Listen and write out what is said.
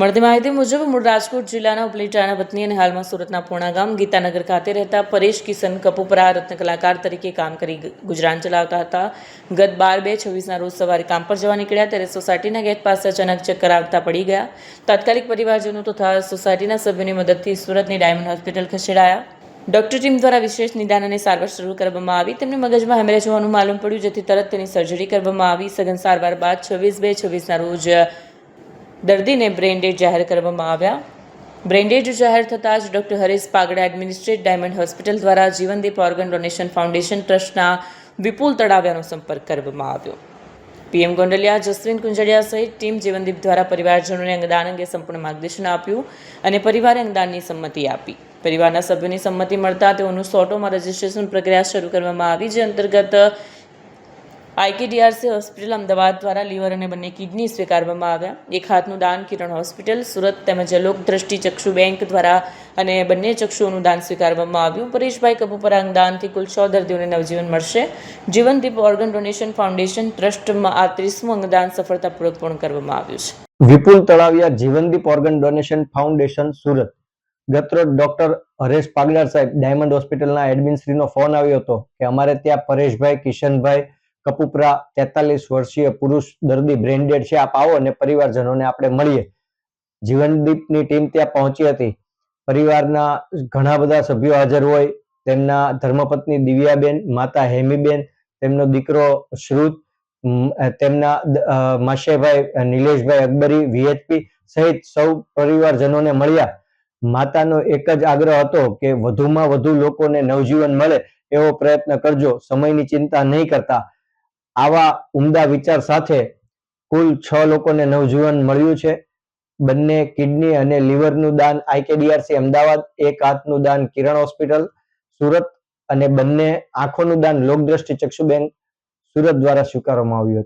મળતી માહિતી મુજબ મૂળ રાજકોટ જિલ્લાના ઉપલેટાના વતની અને હાલમાં સુરતના પૂર્ણા ગામ ગીતાનગર ખાતે રહેતા પરેશ કિશન કપૂપરા રત્ન કલાકાર તરીકે કામ કરી ગુજરાન ચલાવતા હતા. ગત 12/2/26ના રોજ સવારે કામ પર જવા નીકળ્યા ત્યારે સોસાયટીના ગેટ પાસે અચાનક ચક્કર આવતા પડી ગયા. તાત્કાલિક પરિવારજનો તથા સોસાયટીના સભ્યોની મદદથી સુરતની ડાયમંડ હોસ્પિટલ ખસેડાયા. ડોક્ટર ટીમ દ્વારા વિશેષ નિદાન અને સારવાર શરૂ કરવામાં આવી. તેમને મગજમાં હેમરેજ હોવાનું માલુમ પડ્યું, જેથી તરત તેની સર્જરી કરવામાં આવી. સઘન સારવાર બાદ 26/2/26ના રોજ દર્દીને બ્રેઇન ડેડ જાહેર કરવામાં આવ્યા. બ્રેઇન ડેડ જાહેર થતાં જ doctor Haresh Pagada administrate diamond hospital દ્વારા જીવનદીપ ઓર્ગન ડોનેશન ફાઉન્ડેશન ટ્રસ્ટના વિપુલ તળાવિયાનો સંપર્ક કરવામાં આવ્યો. પીએમ ગોંડલિયા, જસવીન કુંજડિયા સહિત ટીમ જીવનદીપ દ્વારા પરિવારજનોને અંગદાન અંગે સંપૂર્ણ માર્ગદર્શન આપ્યું અને પરિવારે અંગદાનની સંમતિ આપી. પરિવારના સભ્યોની સંમતિ મળતા તેઓનું સોટોમાં રજીસ્ટ્રેશન પ્રક્રિયા શરૂ કરવામાં આવી, જે અંતર્ગત IKDRC હોસ્પિટલ અમદાવાદ દ્વારા લીવર અને બંને કિડની સ્વીકારવામાં આવ્યા. એક હાથનું દાન કિરણ હોસ્પિટલ સુરત તેમજ લોકદ્રષ્ટિ ચક્ષુ બેંક દ્વારા અને બંને ચક્ષુઓનું દાન સ્વીકારવામાં આવ્યું. પરેશભાઈ કપૂપરા અંગદાનથી કુલ 6 દર્દીઓને નવજીવન મળશે. જીવનદીપ ઓર્ગન ડોનેશન ફાઉન્ડેશન ટ્રસ્ટમાં આ 30મું અંગદાન સફળતાપૂર્વક પૂર્ણ કરવામાં આવ્યું છે. Vipul Talavia, Jivandeep organ donation foundation Surat. ગતરોજ ડોક્ટર હરેશ પાગડા સાહેબ ડાયમંડ હોસ્પિટલના એડમિનશ્રીનો ફોન આવ્યો હતો કે અમારે ત્યાં પરેશભાઈ કિશનભાઈ કપૂપરા 43 વર્ષીય પુરુષ દર્દી બ્રેઇન ડેડ છે, આપ આવો અને પરિવારજનોને આપણે મળીએ. જીવનદીપની ટીમ ત્યાં પહોંચી હતી. પરિવારના ઘણા બધા સભ્યો હાજર હોય. તેમના ધર્મપત્ની દિવ્યાબેન, માતા હેમીબેન, તેમનો દીકરો શ્રુત, તેમના માશેભાઈ નિલેશભાઈ અકબરી VHP સહિત સૌ પરિવારજનોને મળ્યા. માતાનો એક જ આગ્રહ હતો કે વધુમાં વધુ લોકોને નવજીવન મળે એવો પ્રયત્ન કરજો, સમયની ચિંતા નહીં કરતા. આવા ઉમદા વિચાર સાથે કુલ 6 લોકોને નવજીવન મળ્યું છે. બંને કિડની અને લીવરનું દાન IKDRC અમદાવાદ, એક હાથનું દાન કિરણ હોસ્પિટલ સુરત અને બંને આંખોનું દાન લોકદ્રષ્ટિ ચક્ષુ બેંક સુરત દ્વારા સ્વીકારવામાં આવ્યું હતું.